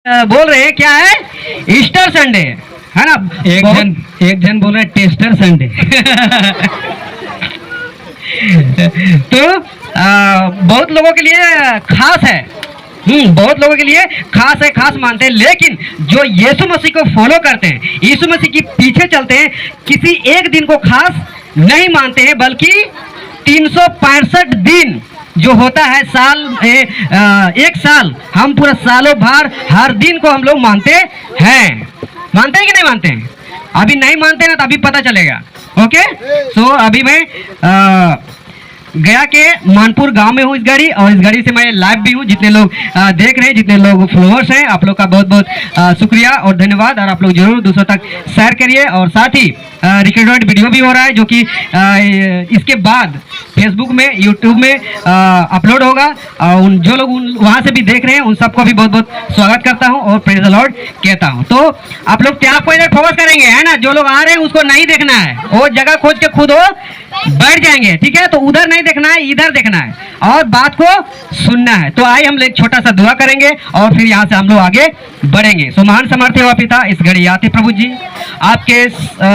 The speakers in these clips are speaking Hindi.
बोल रहे हैं क्या है, ईस्टर संडे है ना। एक जन बोल रहा है टेस्टर संडे। तो बहुत लोगों के लिए खास है, बहुत लोगों के लिए खास है, खास मानते हैं। लेकिन जो यीशु मसीह को फॉलो करते हैं, यीशु मसीह के पीछे चलते हैं, किसी एक दिन को खास नहीं मानते हैं, बल्कि 365 दिन जो होता है साल, एक साल, हम पूरा सालों भर हर दिन को हम लोग मानते हैं। मानते हैं कि नहीं मानते हैं? अभी नहीं मानते ना, तो अभी पता चलेगा। ओके, सो अभी मैं गया के मानपुर गांव में हूँ इस घड़ी, और इस घड़ी से मैं लाइव भी हूँ। जितने लोग देख रहे हैं, जितने लोग फॉलोअर्स हैं, आप लोग का बहुत बहुत शुक्रिया और धन्यवाद। और आप लोग जरूर दूसरों तक शेयर करिए। और साथ ही रिकॉर्डेड वीडियो भी हो रहा है, जो कि इसके बाद फेसबुक में, यूट्यूब में अपलोड होगा। उन जो लोग वहाँ से भी देख रहे हैं, उन सबको भी बहुत बहुत स्वागत करता हूँ और प्रेज द लॉर्ड कहता हूँ। तो आप लोग क्या आपको इधर फोकस करेंगे, है ना। जो लोग आ रहे हैं उसको नहीं देखना है, वो जगह खोज के खुद वो बैठ जाएंगे, ठीक है। तो उधर नहीं देखना है, इधर देखना है और बात को सुनना है। तो आइए हम एक छोटा सा दुआ करेंगे और फिर यहाँ से हम लोग आगे बढ़ेंगे। सो महान समर्थी हुआ पिता, इस घड़ी आते प्रभु जी आपके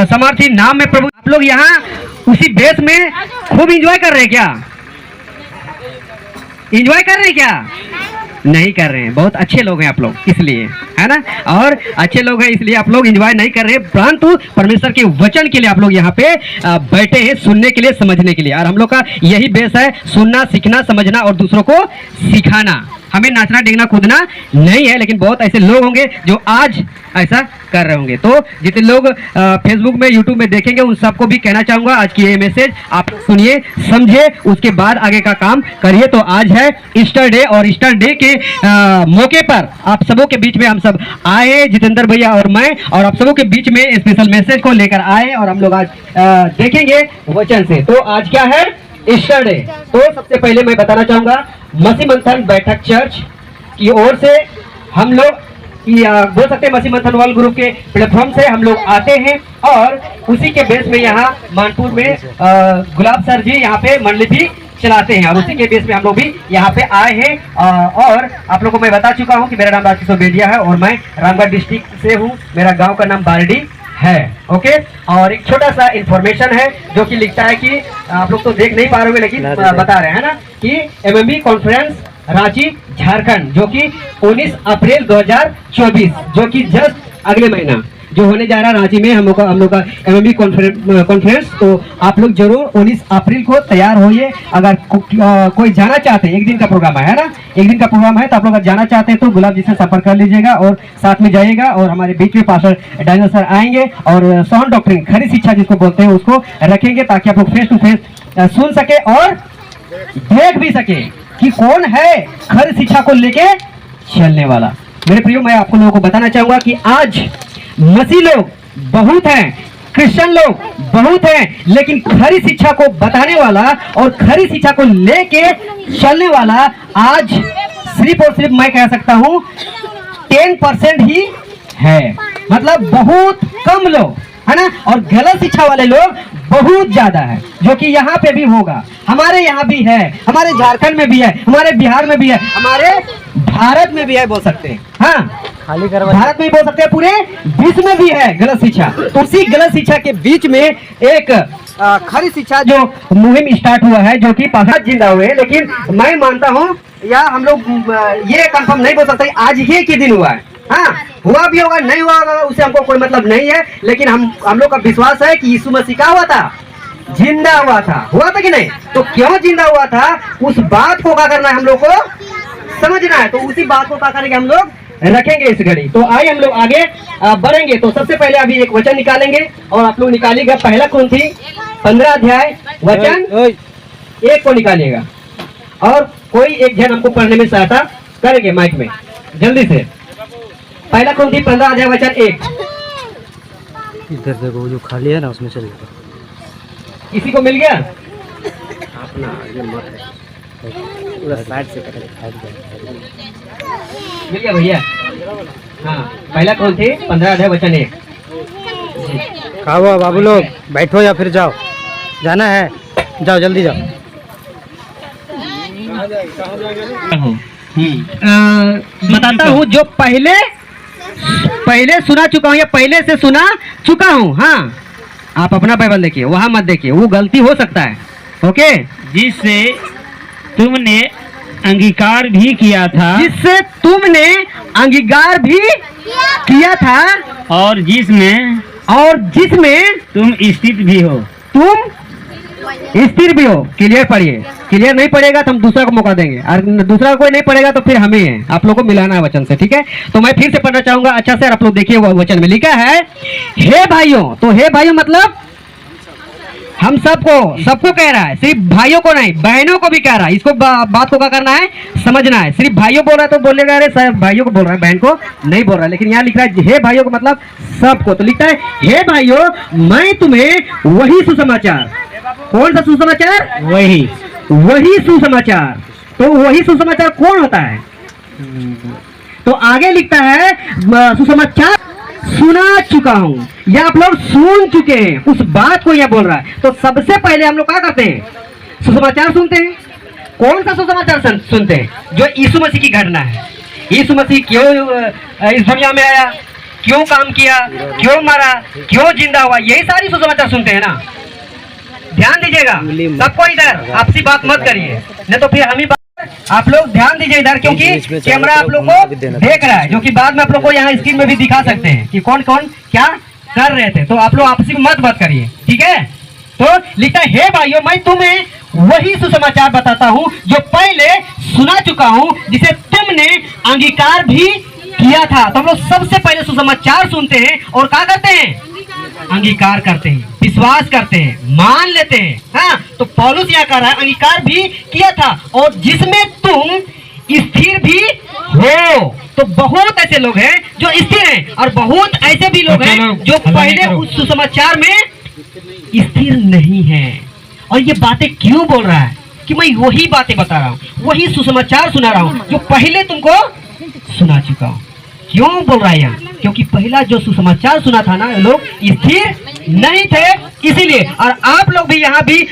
समर्थी नाम में प्रभु। आप लोग यहाँ उसी बेस में खूब इंजॉय कर रहे हैं क्या? इंजॉय कर रहे हैं क्या? नहीं कर रहे हैं। बहुत अच्छे लोग हैं आप लोग, इसलिए, है ना। और अच्छे लोग हैं इसलिए आप लोग एंजॉय नहीं कर रहे, परंतु परमेश्वर के वचन के लिए आप लोग यहाँ पे बैठे हैं, सुनने के लिए, समझने के लिए। और हम लोग का यही बेस है, सुनना, सीखना, समझना और दूसरों को सिखाना। हमें नाचना, डेगना, कूदना नहीं है। लेकिन बहुत ऐसे लोग होंगे जो आज ऐसा कर रहे होंगे। तो जितने लोग फेसबुक में, यूट्यूब में देखेंगे, उन सबको भी कहना चाहूँगा, आज की ये मैसेज आप सुनिए, समझे, उसके बाद आगे का काम करिए। तो आज है ईस्टर डे, और ईस्टर डे के मौके पर आप सबों के बीच में हम सब आए, जितेंद्र भैया और मैं, और आप सबों के बीच में स्पेशल मैसेज को लेकर आए। और हम लोग आज देखेंगे वचन से। तो आज क्या है? Easter day. तो सबसे पहले मैं बताना चाहूँगा, मसीह मंथन बैठक चर्च की ओर से हम लोग बोल सकते हैं, मसीह मंथन वर्ल्ड ग्रुप के प्लेटफॉर्म से हम लोग आते हैं, और उसी के बेस में यहाँ मानपुर में गुलाब सर जी यहाँ पे मंडली भी चलाते हैं, और उसी के बेस में हम लोग भी यहाँ पे आए हैं। और आप लोगों को मैं बता चुका हूँ कि मेरा नाम राजकिशोर बेदिया है और मैं रामगढ़ डिस्ट्रिक्ट से हूँ। मेरा गाँव का नाम बारडी है। ओके, और एक छोटा सा इंफॉर्मेशन है जो कि लिखता है कि आप लोग तो देख नहीं पा रहे होंगे, लेकिन बता रहे हैं ना, कि एमएमबी कॉन्फ्रेंस रांची झारखंड, जो कि 19 अप्रैल 2024, जो कि जस्ट अगले महीना जो होने जा रहा है रांची में हम लोग का एमएमबी कॉन्फ्रेंस। तो आप लोग जरूर 19 अप्रैल को तैयार होइए। अगर कोई जाना चाहते हैं, एक दिन का प्रोग्राम है ना, एक दिन का प्रोग्राम है, तो आप लोग अगर जाना चाहते हैं तो गुलाब जी से संपर्क कर लीजिएगा और साथ में जाइएगा। और हमारे बीच में पास्टर डैनियल सर आएंगे और साउंड डॉक्ट्रिन, खरी शिक्षा जिसको बोलते हैं, उसको रखेंगे, ताकि आप लोग फेस टू फेस सुन सके और देख भी सके कि कौन है खरी शिक्षा को लेके चलने वाला। मेरे प्रियो, मैं आपको लोगों को बताना चाहूंगा कि आज मसीह लोग बहुत हैं, क्रिश्चियन लोग बहुत हैं, लेकिन खरी शिक्षा को बताने वाला और खरी शिक्षा को लेके चलने वाला आज सिर्फ और सिर्फ मैं कह सकता हूं 10% ही है। मतलब बहुत कम लोग, है ना। और गलत शिक्षा वाले लोग बहुत ज्यादा है, जो कि यहाँ पे भी होगा, हमारे यहाँ भी है, हमारे झारखंड में भी है, हमारे बिहार में भी है, हमारे भारत में भी है, बोल सकते हैं। हाँ, खाली भारत में बोल सकते हैं, पूरे विश्व में भी है गलत शिक्षा। तो उसी गलत शिक्षा के बीच में एक खरी शिक्षा जो मुहिम स्टार्ट हुआ है, जो कि 5 जिंदा हुए। लेकिन मैं मानता हूँ, या हम लोग ये कंफर्म नहीं बोल सकते आज ही के दिन हुआ है। हाँ, हुआ भी होगा, नहीं हुआ होगा, उससे हमको कोई मतलब नहीं है। लेकिन हम लोग का विश्वास है कि यीशु मसीह का हुआ था, जिंदा हुआ था। हुआ था कि नहीं? तो क्यों जिंदा हुआ था, उस बात को क्या करना है, हम लोग को समझना है। तो उसी बात को क्या करके हम लोग रखेंगे इस घड़ी। तो आइए हम लोग आगे बढ़ेंगे। तो सबसे पहले अभी एक वचन निकालेंगे, और आप लोग निकालिएगा पहला कुरिन्थी 15 अध्याय वचन 1 को निकालिएगा, और कोई एक जन हमको पढ़ने में सहायता करेंगे माइक में, जल्दी से। पहला कुरिन्थी 15 अध्याय वचन 1। इधर देखो, जो खाली है ना उसमें चल जाएगा। किसी को मिल गया? अपना ये मत है, पूरा साइड से मिल गया भैया? हाँ, पहला कुरिन्थी 15 अध्याय वचन 1। खाओ बाबू लोग, बैठो या फिर जाओ, जाना है जाओ, जल्दी जाओ। बताता हूँ, जो पहले पहले सुना चुका हूँ या पहले से सुना चुका हूँ। हाँ, आप अपना बाइबल देखिए, वहां मत देखिए, वो गलती हो सकता है। ओके, जिससे तुमने अंगीकार भी किया था जिससे तुमने अंगीकार भी किया था और जिसमें तुम स्थित भी हो। तुम स्थिर भी हो। क्लियर पढ़िए, क्लियर नहीं पढ़ेगा तो हम दूसरा को मौका देंगे, और दूसरा कोई नहीं पढ़ेगा तो फिर हमें है, आप लोग को मिलाना है वचन से। ठीक है, तो मैं फिर से पढ़ना चाहूंगा अच्छा से, और आप लोग देखिए वो वचन में लिखा है, हे भाइयों। तो हे भाइयों मतलब हम सबको कह रहा है, सिर्फ भाइयों को नहीं, बहनों को भी कह रहा है। इसको बात को क्या करना है, समझना है। सिर्फ भाइयों बोल रहा है तो बोलेगा अरे सर भाइयों को बोल रहा है, बहन को नहीं बोल रहा है। लेकिन यहाँ लिख रहा है हे भाइयों को मतलब सबको। तो लिखता है हे भाइयों, मैं तुम्हें वही सुसमाचार, कौन सा सुसमाचार, वही सुसमाचार। तो वही सुसमाचार कौन होता है, तो आगे लिखता है सुसमाचार सुना चुका हूं, या आप लोग सुन चुके हैं, उस बात को यह बोल रहा है। तो सबसे पहले हम लोग क्या करते हैं, सुसमाचार सुनते हैं। कौन सा सुसमाचार सुनते हैं, जो यीशु मसीह की घटना है। यीशु मसीह क्यों इस दुनिया में आया, क्यों काम किया, क्यों मरा, क्यों जिंदा हुआ, यही सारी सुसमाचार सुनते हैं ना। ध्यान दीजिएगा सबको, इधर आपसी बात मत करिए, नहीं तो फिर हम ही आप लोग ध्यान दीजिए इधर, क्योंकि कैमरा आप लोग को देख रहा है, जो कि बाद में आप लोग को यहाँ स्क्रीन में भी दिखा सकते हैं कि कौन कौन क्या कर रहे थे। तो आप लोग आपसी में मत करिए, ठीक है। तो लिखता है हे भाइयों, मैं तुम्हें वही सुसमाचार बताता हूँ जो पहले सुना चुका हूँ, जिसे तुमने अंगीकार भी किया था। तो हम लोग सबसे पहले सुसमाचार सुनते हैं और क्या करते हैं, अंगीकार करते हैं, विश्वास करते हैं, मान लेते हैं। हाँ, तो पौलुस यहाँ कह रहा है अंगीकार भी किया था और जिसमें तुम स्थिर भी हो। तो बहुत ऐसे लोग हैं जो स्थिर हैं, और बहुत ऐसे भी लोग हैं जो पहले उस सुसमाचार में स्थिर नहीं है। और ये बातें क्यों बोल रहा है कि मैं वही बातें बता रहा हूँ, वही सुसमाचार सुना रहा हूँ जो पहले तुमको सुना चुका हूँ। क्यों बोल रहा है यहाँ, क्योंकि पहला जो सुसमाचार सुना था ना, लोग स्थिर नहीं थे, इसीलिए। और आप लोग भी यहाँ भी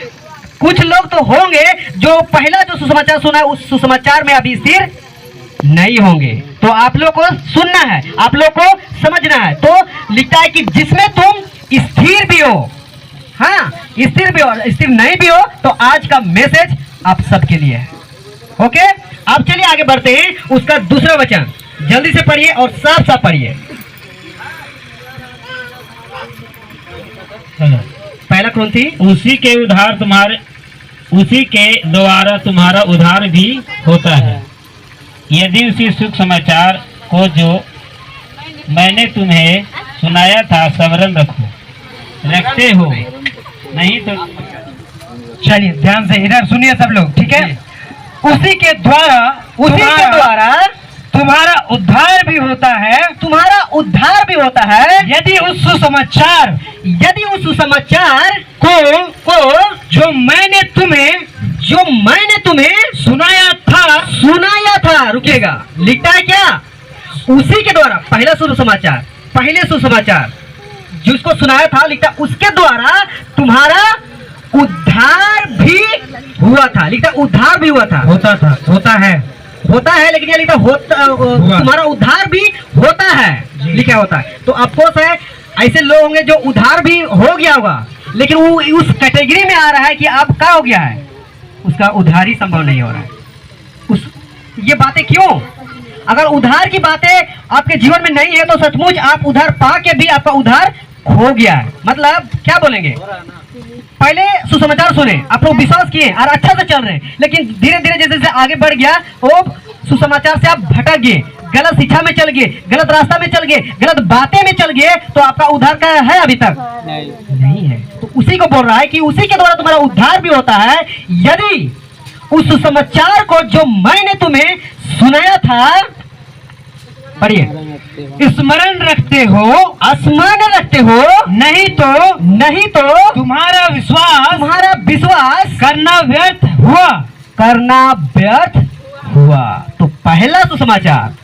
कुछ लोग तो होंगे जो पहला जो सुसमाचार सुना है उस सुसमाचार में अभी स्थिर नहीं होंगे। तो आप लोग को सुनना है, आप लोग को समझना है। तो लिखता है कि जिसमें तुम स्थिर भी हो। हाँ, स्थिर भी हो, स्थिर नहीं भी हो, तो आज का मैसेज आप सबके लिए है। ओके, अब चलिए आगे बढ़ते हैं। उसका दूसरा वचन जल्दी से पढ़िए और साफ साफ पढ़िए। पहला कौन थी, उसी के द्वारा तुम्हारा उद्धार भी होता है, यदि उसी सुख समाचार को जो मैंने तुम्हें सुनाया था स्मरण रखते हो। नहीं तो चलिए ध्यान से इधर सुनिए सब लोग, ठीक है। उसी के द्वारा तुम्हारा उद्धार भी होता है, तुम्हारा उद्धार भी होता है, यदि उस सुसमाचार को जो मैंने तुम्हें सुनाया था। रुकिएगा, लिखता है क्या, उसी के द्वारा, पहले सुसमाचार जिसको सुनाया था, लिखता उसके द्वारा तुम्हारा उद्धार भी हुआ था। लिखता उद्धार भी हुआ था, होता है, लेकिन ये लिखा तुम्हारा उद्धार भी होता है, लिखा होता है। तो अफसोस है, ऐसे लोग होंगे जो उद्धार भी हो गया होगा, लेकिन वो उस कैटेगरी में आ रहा है कि अब क्या हो गया है, उसका उद्धार ही संभव नहीं हो रहा है। ये बातें क्यों, अगर उद्धार की बातें आपके जीवन में नहीं है तो सचमुच आप उद्धार पा के भी आपका उद्धार खो गया है। मतलब क्या बोलेंगे, पहले सुसमाचार सुने, आप लोग विश्वास किए और अच्छा से चल रहे हैं, लेकिन धीरे धीरे जैसे जैसे आगे बढ़ गया वो सुसमाचार से आप भटक गए, गलत शिक्षा में चल गए, गलत रास्ता में चल गए, गलत बातें में चल गए, तो आपका उद्धार का है अभी तक नहीं है। तो उसी को बोल रहा है कि उसी के द्वारा तुम्हारा उद्धार भी होता है, यदि उस सुसमाचार को जो मैंने तुम्हें सुनाया था, पढ़िए, स्मरण रखते हो, नहीं तो तुम्हारा विश्वास करना व्यर्थ हुआ। तो पहला सुसमाचार,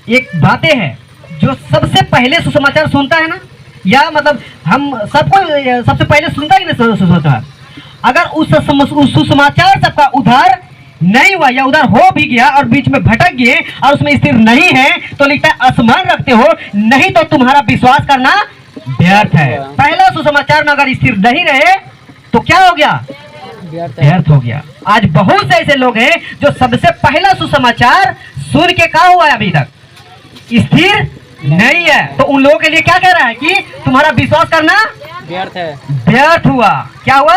एक बातें है जो सबसे पहले सुसमाचार सुनता है ना, या मतलब हम सबको सबसे पहले सुनता है कि नहीं सुसमाचार, अगर उस सुसमाचार से आपका उद्धार नहीं हुआ या उधर हो भी गया और बीच में भटक गए और उसमें स्थिर नहीं है तो लिखता है असमान रखते हो, नहीं तो तुम्हारा विश्वास करना व्यर्थ है। पहला सुसमाचार में अगर स्थिर नहीं रहे तो क्या हो गया? व्यर्थ हो गया। आज बहुत से ऐसे लोग हैं जो सबसे पहला सुसमाचार सुन के क्या हुआ है अभी तक स्थिर नहीं है, तो उन लोगों के लिए क्या कह रहा है कि तुम्हारा विश्वास करना व्यर्थ है। व्यर्थ हुआ। क्या हुआ?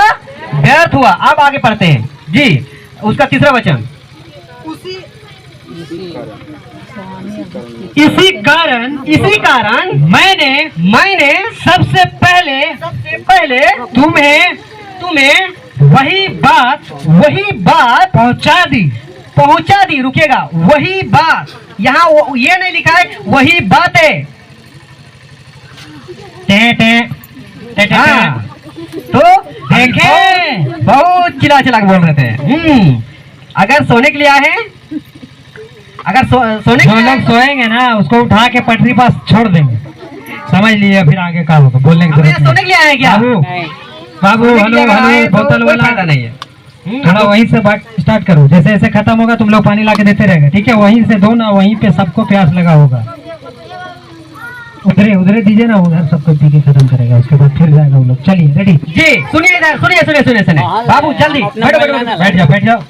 व्यर्थ हुआ। अब आगे पढ़ते हैं जी, उसका तीसरा वचन। इसी कारण मैंने सबसे पहले तुम्हें वही बात पहुंचा दी। रुकिएगा, वही बात, यहाँ ये नहीं लिखा है वही बातें। हाँ, तो देखें बहुत चिल्ला के बोल रहे थे। अगर सोने के लिए आए हैं, अगर सोने जो लोग सोएंगे ना उसको उठा के पटरी पास छोड़ देंगे, समझ लिए। फिर आगे का होगा, बोलने की जरूरत सोने के लिए आए हैं क्या? बाबू हेलो बोतल वाला फायदा नहीं है। थोड़ा वहीं से बात स्टार्ट करो, जैसे जैसे खत्म होगा तुम लोग पानी ला के देते रहेगा, ठीक है? वहीं से दो ना, वहीं पे सबको प्यास लगा होगा। उधरे दीजिए ना, उधर सबको पी के खत्म करेगा, उसके बाद फिर जाएगा वो लोग। चलिए रेडी जी, सुनिए इधर, सुनिए बाबू जल्दी बैठ जाओ।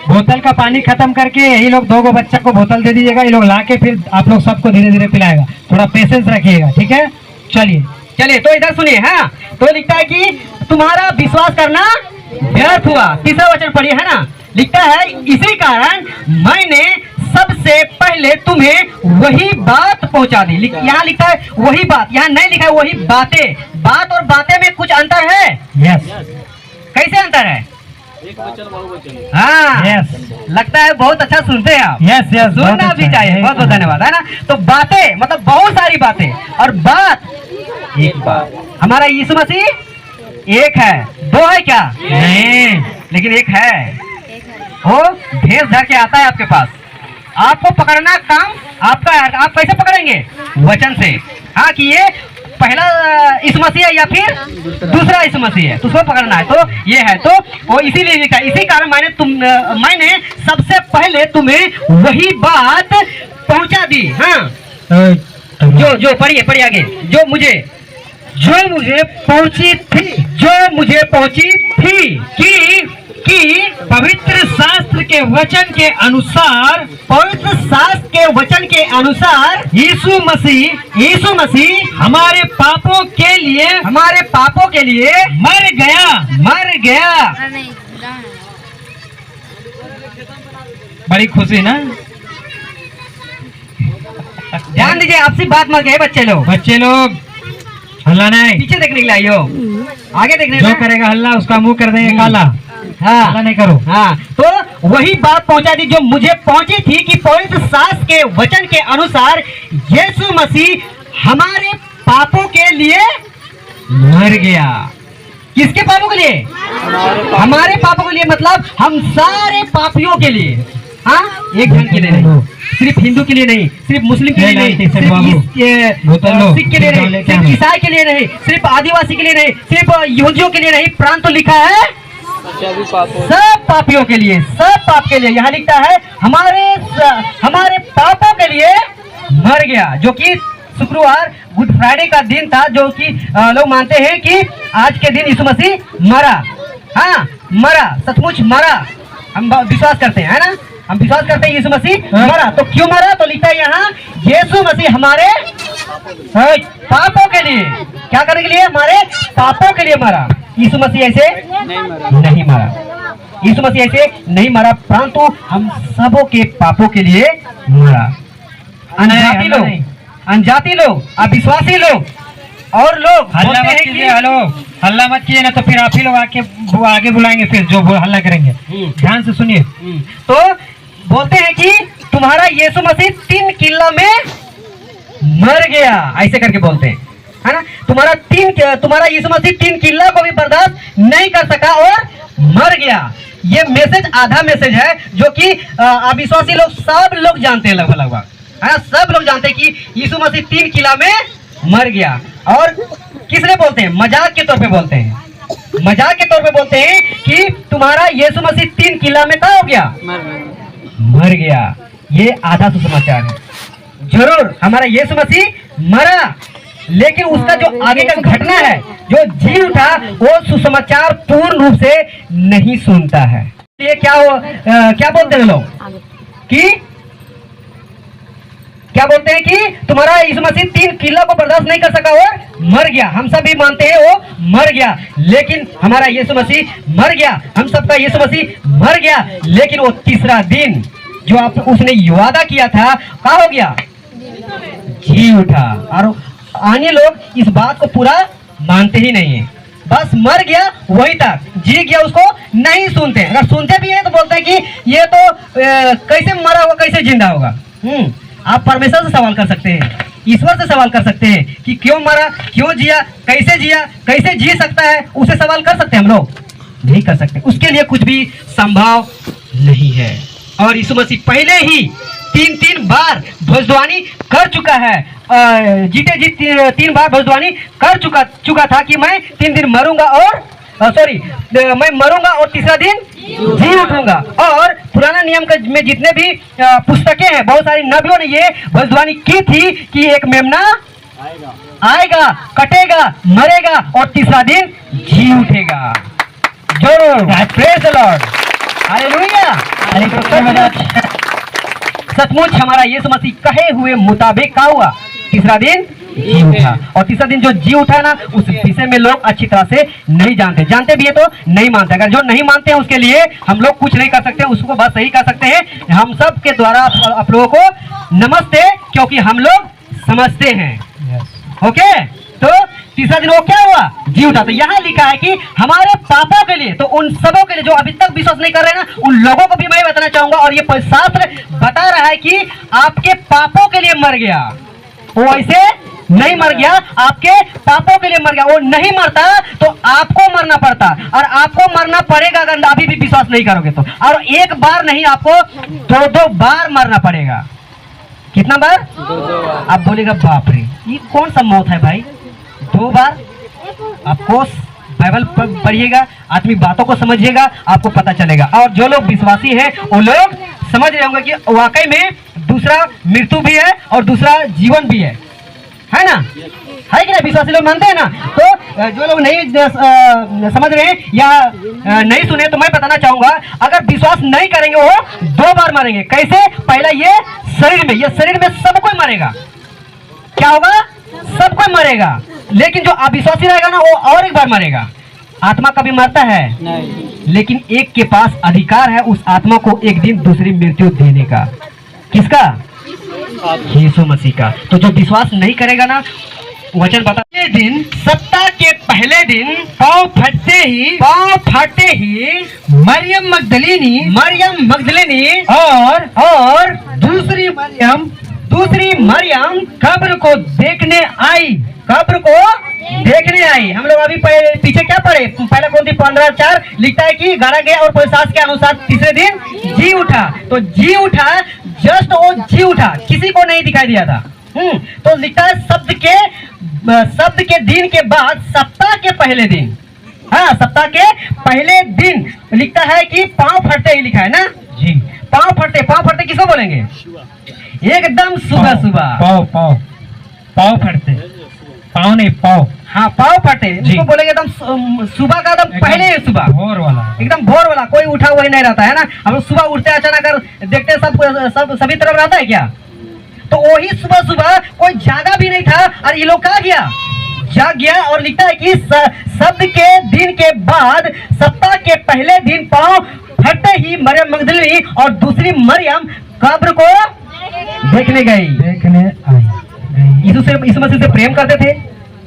बोतल का पानी खत्म करके यही लोग 2 बच्चा को बोतल दे दीजिएगा, ये लोग ला के फिर आप लोग सबको धीरे धीरे पिलाएगा। थोड़ा पेशेंस रखिएगा, ठीक है? चलिए तो इधर सुनिए। हाँ, तो लिखता है कि तुम्हारा विश्वास करना व्यर्थ हुआ। तीसरा वचन पढ़िए, है ना? लिखता है इसी कारण मैंने सबसे पहले तुम्हें वही बात पहुंचा दी। यहाँ लिखता है वही बात, यहाँ नहीं लिखा है वही बातें। बात और बातें में कुछ अंतर है। यस। कैसे अंतर है? हाँ, लगता है बहुत अच्छा सुनते हैं आप। यस सुनना भी चाहिए। बहुत बहुत धन्यवाद, है ना? तो बातें मतलब बहुत सारी बातें, और बात एक बात। हमारा यीशु मसीह एक है, 2 है क्या? नहीं, लेकिन एक है। वो भेष धर के आता है आपके पास, आपको पकड़ना काम आपका है। आप कैसे पकड़ेंगे? वचन से। हाँ, कि ये पहला यीशु मसीह है या फिर दूसरा यीशु मसीह है, तो उसको पकड़ना है। तो ये है, तो वो इसीलिए लिखा, इसी कारण मैंने सबसे पहले तुम्हें वही बात पहुंचा दी। हाँ, जो पढ़िए आगे। जो मुझे पहुंची थी कि पवित्र शास्त्र के वचन के अनुसार यीशु मसीह हमारे पापों के लिए मर गया। बड़ी खुशी ना? ध्यान दीजिए, आपसी बात मत कहे बच्चे लोग हल्ला नहीं, पीछे देखने के लिए आइयो, आगे देखने। जो करेगा हल्ला उसका मुंह कर देंगे काला। हाँ, हल्ला नहीं करो। हाँ, तो वही बात पहुंचा दी जो मुझे पहुंची थी कि पवित्र शास्त्र के वचन के अनुसार यीशु मसीह हमारे पापों के लिए मर गया। किसके पापों के लिए? हमारे पापों के लिए, मतलब हम सारे पापियों के लिए। हाँ, एक जन के लिए नहीं, सिर्फ हिंदू के लिए नहीं, सिर्फ मुस्लिम के लिए नहीं, सिर्फ सिख के लिए नहीं, सिर्फ ईसाई के लिए नहीं, सिर्फ आदिवासी के लिए नहीं, सिर्फ यहूदियों के लिए नहीं, प्राण तो लिखा है सब पापियों के लिए, सब पाप के लिए। यहाँ लिखता है हमारे पापों के लिए मर गया, जो कि शुक्रवार गुड फ्राइडे का दिन था, जो कि लोग मानते हैं कि आज के दिन यीशु मसीह मरा। हाँ, मरा, सचमुच मरा, हम विश्वास करते हैं, है ना? हम विश्वास करते हैं यीशु मसीह मरा। तो क्यों मरा? तो लिखता है यहाँ यीशु मसीह हमारे पापों के लिए, क्या करने के लिए? हमारे पापों के लिए मरा। यीशु मसीह ऐसे नहीं मरा। यीशु मसीह ऐसे नहीं मरा, परंतु हम सबों के पापों के लिए मरा। अनजाति लोग, अविश्वासी लोग और लोग हल्ला मत कीजिए। हल्ला मत कीजिए ना, तो फिर आप ही लोग आगे बुलाएंगे, फिर जो हल्ला करेंगे। ध्यान से सुनिए। तो बोलते हैं कि तुम्हारा यीशु मसीह 3 किला में मर गया, ऐसे करके बोलते हैं, है ना? तुम्हारा यीशु मसीह 3 किला को भी बर्दाश्त नहीं कर सका और मर गया। ये मैसेज आधा मैसेज है, जो कि अविश्वासी लोग सब लोग जानते हैं, लगभग, है ना? सब लोग जानते हैं कि यीशु मसीह 3 किला में मर गया। और किसने बोलते हैं? मजाक के तौर पे बोलते हैं, मजाक के तौर पे बोलते हैं कि तुम्हारा यीशु मसीह 3 किला में क्या हो गया, मर गया। ये आधा सुसमाचार है। जरूर हमारा यीशु मसीह मरा, लेकिन उसका जो आगे का घटना है, जो जी उठा, वो सुसमाचार पूर्ण रूप से नहीं सुनता है। ये क्या बोलते हैं लोग कि क्या बोलते हैं कि तुम्हारा यीशु मसीह 3 किला को बर्दाश्त नहीं कर सका और मर गया। हम सब भी मानते हैं वो मर गया, लेकिन हमारा यीशु मसीह मर गया, हम सबका यीशु मसीह मर गया, लेकिन वो तीसरा दिन जो आप उसने वादा किया था, क्या हो गया, जी उठा। और अन्य लोग इस बात को पूरा मानते ही नहीं है, बस मर गया वही तक, जी गया उसको नहीं सुनते। अगर सुनते भी है तो बोलते हैं कि ये तो कैसे मरा होगा, कैसे जिंदा होगा। आप परमेश्वर से सवाल कर सकते हैं, ईश्वर से सवाल कर सकते हैं कि क्यों मरा, क्यों जिया, कैसे जी सकता है, उसे सवाल कर सकते हैं। हम लोग नहीं कर सकते, उसके लिए कुछ भी संभव नहीं है। और यीशु मसीह पहले ही 3 बार भविष्यवाणी कर चुका है, जीते जी 3 बार भविष्यवाणी कर चुका था कि मैं 3 दिन मरूंगा और मैं मरूंगा और तीसरा दिन जी उठूंगा। और पुराना नियम में जितने भी पुस्तकें हैं, बहुत सारी नबियों ने ये भविष्यवाणी की थी कि एक मेमना आएगा, कटेगा, मरेगा और तीसरा दिन जी उठेगा। जरूर, प्रेज़ द लॉर्ड, हालेलुया। सचमुच हमारा यीशु मसीह कहे हुए मुताबिक क्या हुआ, तीसरा दिन जी उठा। और तीसरा दिन जो जी उठा ना, उस विषय में लोग अच्छी तरह से नहीं जानते भी है तो नहीं मानते। अगर जो नहीं मानते हैं उसके लिए हम लोग कुछ नहीं कर सकते, उसको बस सही कर सकते हैं। हम सब के द्वारा आप लोगों को नमस्ते, क्योंकि हम लोग समझते हैं। ओके, तो तीसरा दिन वो क्या हुआ, जी उठा। तो यहाँ लिखा है कि हमारे पापों के लिए, तो उन सबों के लिए जो अभी तक विश्वास नहीं कर रहे ना, उन लोगों को भी मैं बताना चाहूंगा। और ये शास्त्र बता रहा है कि आपके पापों के लिए मर गया, वो ऐसे नहीं मर गया, आपके पापों के लिए मर गया। वो नहीं मरता तो आपको मरना पड़ता, और आपको मरना पड़ेगा अगर अभी भी विश्वास नहीं करोगे तो। और एक बार नहीं, आपको 2 बार मरना पड़ेगा। कितना बार? 2 बार। आप बोलेगा बाप रे, ये कौन सा मौत है भाई, 2 बार? आपको बाइबल पढ़िएगा, आदमी बातों को समझिएगा, आपको पता चलेगा। और जो लोग विश्वासी हैं वो लोग समझ रहे होंगे कि वाकई में दूसरा मृत्यु भी है और दूसरा जीवन भी है ना, है कि नहीं? विश्वासी लोग मानते हैं ना। तो जो लोग नहीं समझ रहे हैं या नहीं सुने, तो मैं बताना चाहूंगा, अगर विश्वास नहीं करेंगे वो 2 बार मरेंगे। कैसे? पहला ये शरीर में सब कोई मरेगा। क्या होगा? सब कोई मरेगा। लेकिन जो अविश्वासी रहेगा ना, वो और एक बार मरेगा। आत्मा कभी मरता है नहीं, लेकिन एक के पास अधिकार है उस आत्मा को एक दिन दूसरी मृत्यु देने का। किसका? यीशु मसीह का। तो जो विश्वास नहीं करेगा ना, वचन बता, दिन सप्ताह के पहले दिन पाँव फटते ही मरियम मगदलिनी और दूसरी मरियम कब्र को देखने आई। हम लोग अभी पीछे क्या पढ़े, पहला कौन 15:4 लिखता है कि गाड़ा गया और शास्त्र के अनुसार तीसरे दिन जी उठा। तो जी उठा, जस्ट वो जी उठा, किसी को नहीं दिखाई दिया था। तो लिखता है शब्द के दिन के बाद सप्ताह के पहले दिन, हाँ, सप्ताह के पहले दिन लिखता है कि पाँव फटते ही लिखा है ना जी। पाँव फटते किसको बोलेंगे? एकदम सुबह पाँव फटते, पाँव नहीं, पाँव, हाँ, पाँव फटे जिसको बोलेंगे एकदम सुबह का, एकदम पहले सुबह, भोर वाला। कोई उठा हुआ ही नहीं रहता है ना। हम लोग सुबह उठते अचानक देखते सभी तरफ रहता है क्या? तो वही सुबह कोई जागा भी नहीं था और ये लोग कहाँ गया, जाग गया। और लिखता है कि शब्द के दिन के बाद सप्ताह के पहले दिन पाँव फटते ही मरियम मगदलिनी और दूसरी मरियम कब्र को देखने आई। यीशु मसीह से प्रेम करते थे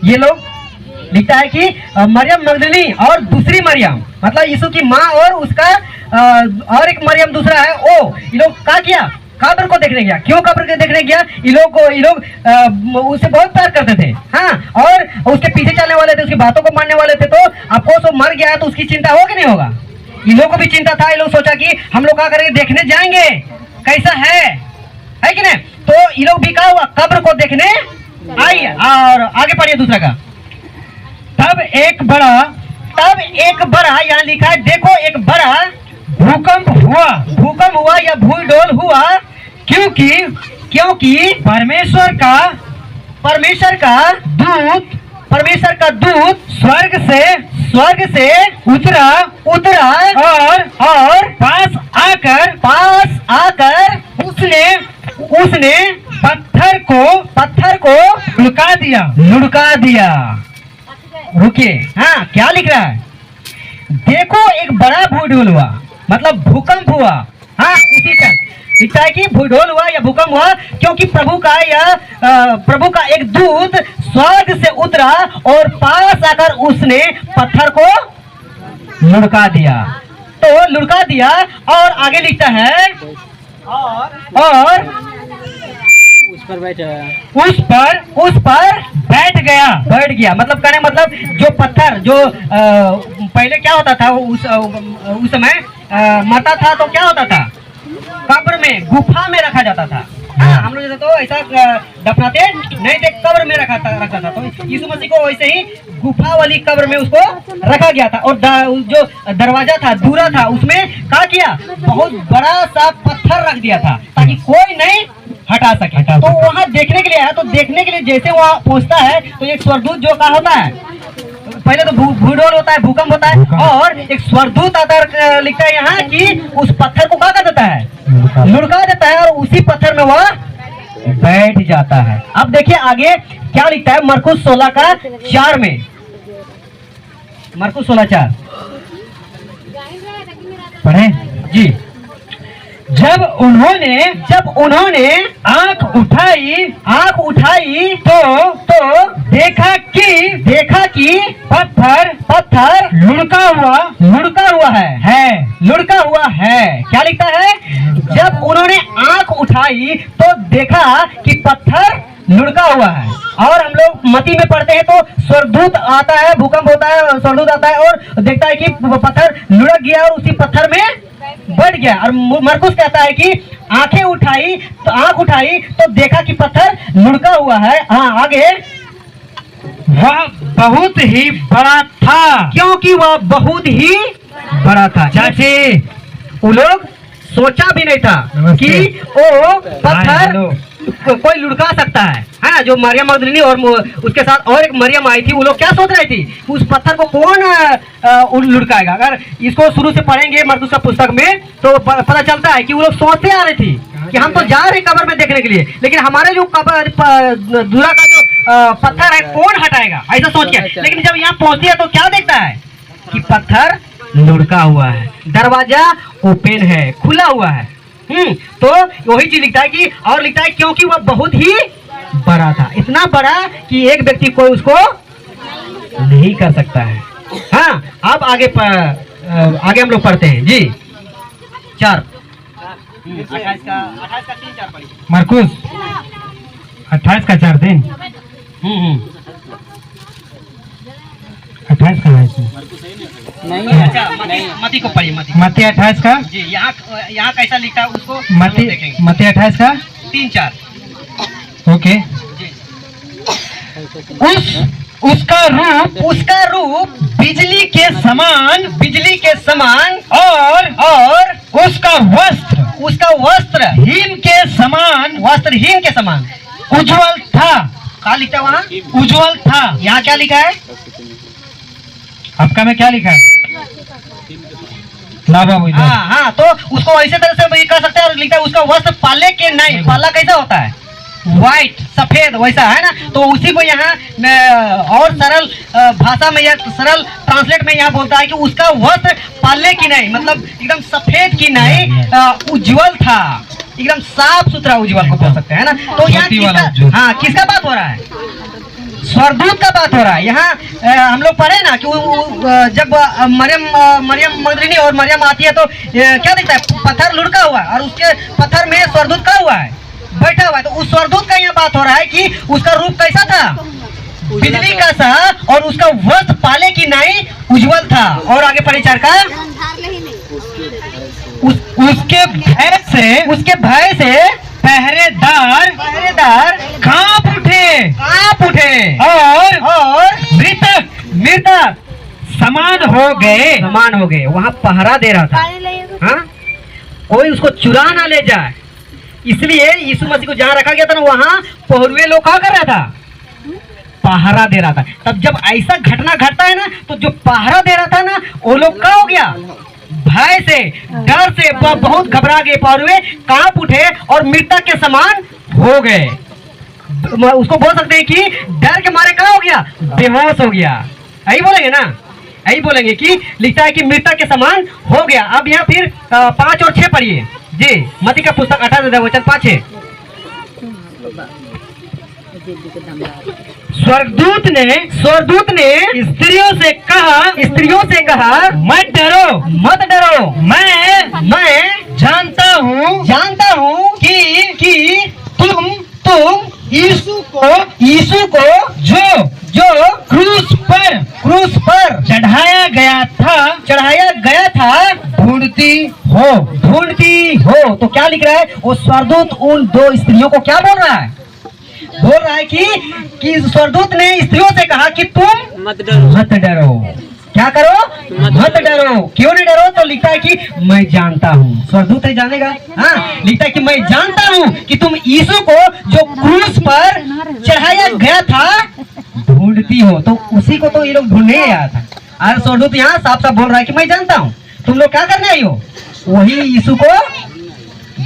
ये लोग। लिखता है कि मरियम मगदलिनी और दूसरी मरियम, मतलब यीशु की माँ और उसका और एक मरियम दूसरा है, वो ये लोग क्या किया, कब्र को देखने गया। क्यों कब्र को देखने गया? ये लोग उससे बहुत प्यार करते थे, हाँ, और उसके पीछे चलने वाले थे, उसकी बातों को मानने वाले थे। तो आपको वो मर गया तो उसकी चिंता हो कि नहीं होगा? इन लोगों को भी चिंता था। ये लोग सोचा कि हम लोग क्या करेंगे, देखने जाएंगे कैसा है कि नहीं। तो ये लोग भी क्या हुआ, कब्र को देखने आई। और आगे पढ़िए दूसरा का। तब एक बड़ा तब एक बड़ा, यहाँ लिखा है देखो एक बड़ा भूकंप हुआ या भूडोल हुआ, क्योंकि परमेश्वर का दूत स्वर्ग से उतरा और पास आकर उसने पत्थर को लुढ़का दिया। रुकिए, हाँ क्या लिख रहा है? देखो एक बड़ा भूडोल हुआ, मतलब भूकंप हुआ। हाँ उसी का लिखता है कि भूडोल हुआ या भूकंप हुआ, क्योंकि प्रभु का एक दूत स्वर्ग से उतरा और पास आकर उसने पत्थर को लुढ़का दिया। तो लुढ़का दिया और आगे लिखता है और उस पर बैठ गया। मतलब कहने मतलब जो पत्थर जो पहले क्या होता था, उस समय मरता था तो क्या होता था, कब्र में गुफा में रखा जाता था। हम लोग तो ऐसा दफनाते नहीं थे, कब्र में रखा था। तो यीशु मसीह को वैसे ही गुफा वाली कब्र में उसको रखा गया था। और जो दरवाजा था, दूरा था, उसमें क्या किया, बहुत बड़ा सा पत्थर रख दिया था ताकि कोई नहीं हटा सके। तो वहाँ देखने के लिए आया, तो देखने के लिए जैसे वहाँ पहुँचता है तो एक स्वर्गदूत जो क्या होता है, पहले तो भूडोल होता है, भूकंप होता है, और एक स्वर्गदूत आता है, लिखता है यहाँ कि उस पत्थर को क्या कर देता है, लुढ़का देता है, और उसी पत्थर में वह बैठ जाता है। अब देखिए आगे क्या लिखता है, मरकुस 16:4 में, मरकुस 16:4 पढ़े जी। जब उन्होंने आंख उठाई तो देखा कि पत्थर लुढ़का हुआ है। क्या लिखता है? जब उन्होंने आंख उठाई तो देखा कि पत्थर लुढ़का हुआ है। और हम लोग मती में पढ़ते हैं तो स्वर्गदूत आता है, भूकंप होता है, स्वर्गदूत आता है और देखता है कि पत्थर लुढ़क गया और उसी पत्थर में बढ़ गया। और मरकुस कहता है कि आंख उठाई तो देखा कि पत्थर लुढ़का हुआ है। हाँ आगे, वह बहुत ही बड़ा था, क्योंकि वह बहुत ही बड़ा था। चाची वो लोग सोचा भी नहीं था कि वो पत्थर कोई लुढ़का सकता है ना। जो मरियम मगदलिनी और उसके साथ और एक मरियम आई थी, वो लोग क्या सोच रही थी, उस पत्थर को कौन लुढ़काएगा। अगर इसको शुरू से पढ़ेंगे मरकुस का पुस्तक में तो पता चलता है कि वो लोग सोचते आ रहे थी कि हम तो जा रहे हैं कब्र में देखने के लिए, लेकिन हमारे जो दूरा का जो पत्थर है कौन हटाएगा, ऐसा सोच के। लेकिन जब यहाँ पहुंचती है तो क्या देखता है कि पत्थर लुढ़का हुआ है, दरवाजा ओपन है, खुला हुआ है। तो वही चीज लिखता है कि, और लिखता है क्योंकि वह बहुत ही बड़ा था, इतना बड़ा कि एक व्यक्ति कोई उसको नहीं कर सकता है। हाँ अब आगे हम लोग पढ़ते हैं जी। 4 28 का 3-4 पढ़िए। मरकुस 28 का 4 दिन 28 का है इसमें। नहीं अच्छा, मती को पढ़िए, मती 28 का जी। यहाँ कैसा लिखा है उसको मती 28 का 3-4 ओके। उसका रूप बिजली के समान और उसका वस्त्र हिम के समान उज्जवल था। क्या लिखा है वहाँ? उज्जवल था। यहाँ क्या लिखा है? आपका में क्या लिखा है? हाँ तो उसको ऐसे तरह से भी कर सकते हैं। और लिखा है उसका वस्त्र पाले के नहीं, पाला कैसा होता है, व्हाइट सफेद वैसा है ना। तो उसी को यहाँ और सरल भाषा में या सरल ट्रांसलेट में यहाँ बोलता है कि उसका वस्त्र पाले की नहीं, मतलब एकदम सफेद की नहीं, उज्जवल था, एकदम साफ सुथरा उज्जवल को बोल सकते हैं ना। तो यहाँ किसका बात हो रहा है? स्वर्गदूत का बात हो रहा है। यहाँ हम लोग पढ़े ना कि जब मरियम मगदलिनी और मरियम आती है तो क्या दिखता है, पत्थर लुढ़का हुआ है और उसके पत्थर में स्वर्गदूत का हुआ है, बैठा हुआ है। तो उस स्वर्गदूत का यहाँ बात हो रहा है कि उसका रूप कैसा था, बिजली का सा, और उसका वस्त्र पाले की नहीं, उज्जवल था। और आगे पढ़े 4 का, उसके भय से पहरेदार कांप उठे और मृतक समान हो गए। समान हो गए। वहां पहरा दे रहा था, हाँ, कोई उसको चुरा ना ले जाए, इसलिए यीशु मसीह को जहाँ रखा गया था ना, वहाँ पहरुए लोग क्या कर रहा था, पहरा दे रहा था। तब जब ऐसा घटना घटता है ना, तो जो पहरा दे रहा था ना, वो लोग क्या हो गया, भय से, डर से बहुत घबरा गए, पहरुए कांप उठे और मृतक के समान हो गए। उसको बोल सकते हैं कि डर के मारे क्या हो गया, बेहोश हो गया। यही बोलेंगे ना, यही बोलेंगे कि लिखता है कि मृतक के समान हो गया। अब यहाँ फिर 5 और 6 पढ़िए जी, मत्ती का पुस्तक 18 वचन 5 है। स्वर्गदूत ने स्त्रियों से कहा मत डरो, मत डरो, मैं जानता हूँ कि तुम यीशु को जो क्रूस पर चढ़ाया गया था ढूंढती हो। तो क्या लिख रहा है वो स्वर्गदूत उन 2 स्त्रियों को क्या बोल रहा है, कि स्वर्गदूत ने स्त्रियों से कहा कि तुम मत डरो। क्या करो, मत डरो। क्यों नहीं डरो, तो लिखता है कि मैं जानता हूँ। स्वर्गदूत है जानेगा, हाँ, लिखता है कि मैं जानता हूँ कि तुम यीशु को जो क्रूस पर चढ़ाया गया था ढूंढती हो। तो उसी को तो ये लोग ढूंढने आया था। और स्वर्गदूत यहाँ साफ साफ बोल रहा है कि मैं जानता हूँ, तुम लोग क्या करने आई हो, वही यीशु को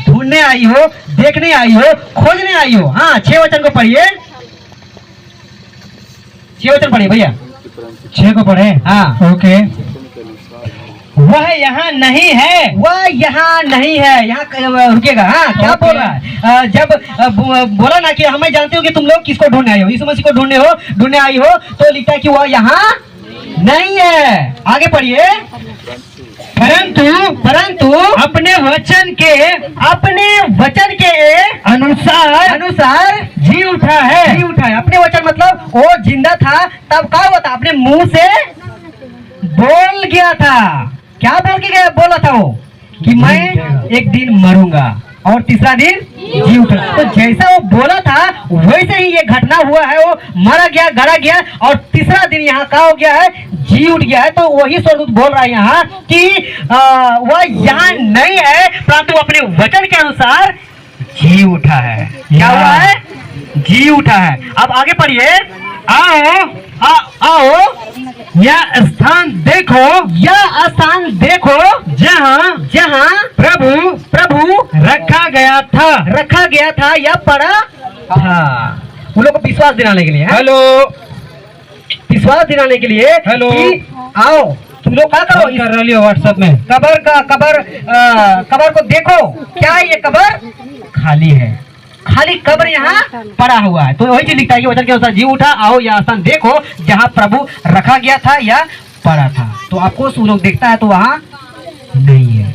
ढूंढने आई हो, देखने आई हो, खोजने आई हो। हाँ, 6 वचन को पढ़िए, 6 वचन पढ़िए भैया, 6 को पढ़े। हाँ, ओके। वह यहाँ नहीं है, यहाँ रुकेगा। हाँ, क्या बोल रहा है, जब बोला ना कि हमें जानते हो कि तुम लोग किसको ढूंढने आई हो, यीशु मसीह को ढूंढने आई हो, तो लिखता है कि वह यहाँ नहीं है। आगे पढ़िए। परंतु अपने वचन के अनुसार जी उठा है। अपने वचन मतलब वो जिंदा था, तब क्या हुआ था, अपने मुंह से बोल गया था। क्या बोल के गया, बोला था वो कि मैं एक दिन मरूंगा और तीसरा दिन जी उठा। तो जैसा वो बोला था वैसे ही ये घटना हुआ है, वो मरा गया, गड़ा गया और तीसरा दिन यहाँ क्या हो गया है, जी उठ गया है। तो वही स्वर्गदूत बोल रहा है यहाँ कि वह यहाँ नहीं है, परंतु अपने वचन के अनुसार जी उठा है। क्या हुआ है, जी उठा है। अब आगे पढ़िए। आओ यह स्थान देखो जहाँ प्रभु रखा गया था या पड़ा था। उन लोगों को विश्वास दिलाने के लिए, विश्वास दिलाने के लिए कि आओ तुम लोग क्या करो, कर रही हो व्हाट्सएप में, कबर को देखो, क्या ये कबर खाली है, खाली कब्र यहाँ पड़ा हुआ है। तो वही चीज लिखता है कि वचन के अनुसार जी उठा, आओ यह स्थान देखो जहाँ प्रभु रखा गया था या पड़ा था। तो आपको वो लोग देखता है तो वहाँ नहीं है,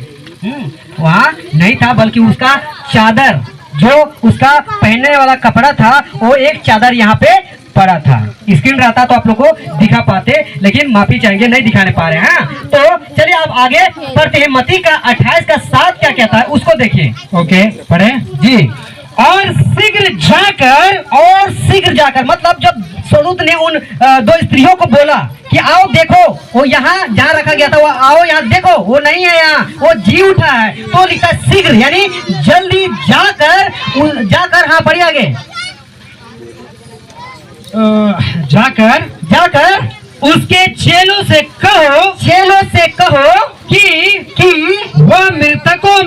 वहाँ नहीं था, बल्कि उसका चादर, जो उसका पहनने वाला कपड़ा था, वो एक चादर यहाँ पे पड़ा था। स्क्रीन रहता तो आप लोग को दिखा पाते, लेकिन माफी चाहेंगे नहीं दिखाने पा रहे हैं। तो चलिए आप आगे पढ़ते हैं। मत्ती का 28 का 7 क्या कहता है उसको देखिए। ओके, पढ़े जी। और शीघ्र जाकर मतलब जब स्वर्गदूत ने उन 2 स्त्रियों को बोला कि आओ देखो, वो यहाँ जहाँ रखा गया था, वो आओ यहाँ देखो, वो नहीं है यहाँ, वो जी उठा है। तो लिखा शीघ्र यानी जल्दी जाकर हाँ पढ़िए आगे। जाकर उसके चेलों से कहो कि वह मृतकों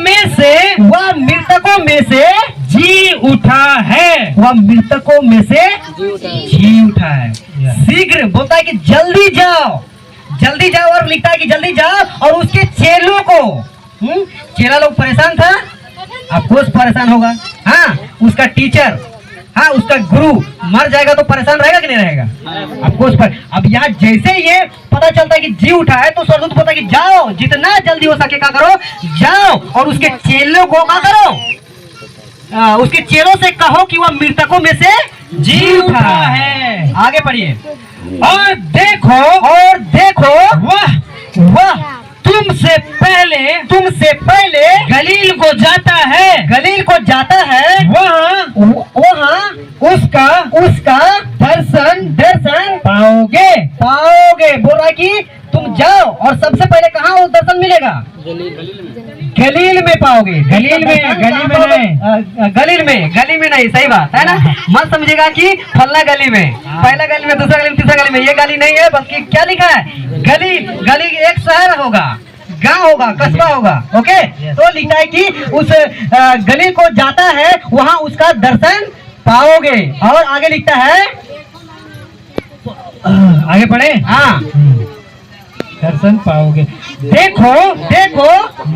में से जी उठा है, जी उठा है। शीघ्र बोलता है कि जल्दी जाओ, और लिखता है कि जल्दी जाओ और उसके चेलों को, चेला लोग परेशान था, अफकोर्स परेशान होगा। हाँ, उसका टीचर, हाँ, उसका गुरु मर जाएगा तो परेशान रहेगा कि नहीं रहेगा, अफकोर्स। पर अब यहाँ जैसे ये पता चलता है कि जी उठा है, तो स्वर्गदूत बोलता है कि जाओ, जितना जल्दी हो सके क्या करो, जाओ और उसके चेलों को क्या करो, उसके चेलों से कहो कि वह मृतकों में से जी उठा है। आगे पढ़िए। और देखो वह तुमसे पहले गलील को जाता है, वहाँ उसका दर्शन पाओगे। बोल रहा है कि तुम और सबसे पहले कहाँ वो दर्शन मिलेगा? गलील में पाओगे। गलील में गली में नहीं, सही बात है ना। मत समझेगा कि फलना गली में, पहला गली में, दूसरा गली में, तीसरा गली में, ये गली नहीं है, बल्कि क्या लिखा है? गली। गली एक शहर होगा, गांव होगा, कस्बा होगा। ओके, तो लिखा है कि उस गली को जाता है वहां उसका दर्शन पाओगे। और आगे लिखता है, आगे पढ़े, हाँ, दर्शन पाओगे। देखो देखो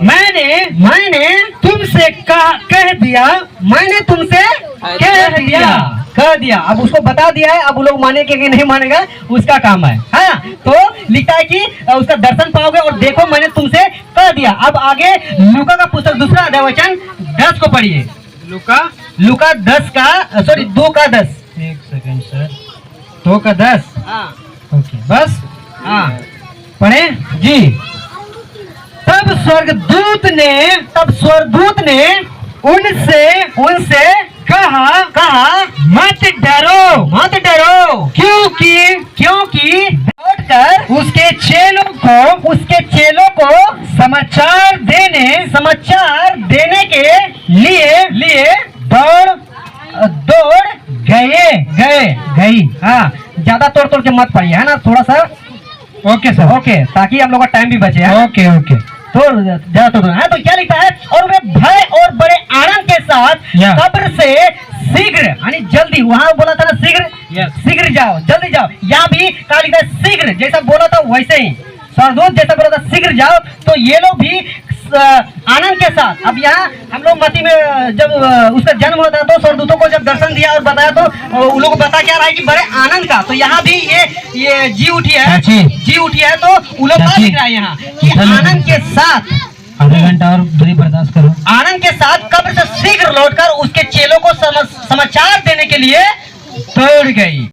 मैंने तुमसे कह दिया, मैंने तुमसे कह दिया। अब उसको बता दिया है, अब वो लोग मानेंगे कि नहीं मानेगा उसका काम है, हाँ। तो लिखा है कि उसका दर्शन पाओगे और देखो मैंने तुमसे कह दिया। अब आगे लूका का पुस्तक दूसरा अध्याय वचन 10 को पढ़िए। लूका 10 का, सॉरी 2 का 10। एक सेकंड सर, 2 का 10, हाँ, ओके, बस, हाँ, पढ़े जी। तब स्वर्गदूत ने उनसे कहा मत डरो क्योंकि दौड़कर उसके चेलों को समाचार देने के लिए दौड़ गई। हाँ, ज्यादा तोड़ के मत पढ़िए, है ना, थोड़ा सा। ओके सर, ओके, ताकि हम लोग का टाइम भी बचे। ओके ओके, तो ज्यादा है। तो क्या लिखा है? और वे भय और बड़े आनंद के साथ कब्र से शीघ्र, यानी जल्दी, वहां बोला था ना शीघ्र जाओ, जल्दी जाओ। यहाँ भी क्या लिखा है? शीघ्र, जैसा बोला था वैसे ही, स्वर्गदूत जैसा बोला था शीघ्र जाओ। तो ये लोग भी आनंद के साथ, अब यहाँ हम लोग मत्ती में जब उसका जन्म होता है तो स्वर्गदूतों को जब दर्शन दिया और बताया तो उन लोगों को बता क्या रहा है कि बड़े आनंद का। तो यहाँ भी ये जी उठी है, तो उन लोग क्या लिख रहा है यहाँ कि आनंद के साथ, आधा घंटा और दूरी बर्दाश्त करो, आनंद के साथ कब्र से शीघ्र लौटकर उसके चेलों को समाचार देने के लिए दौड़ गई।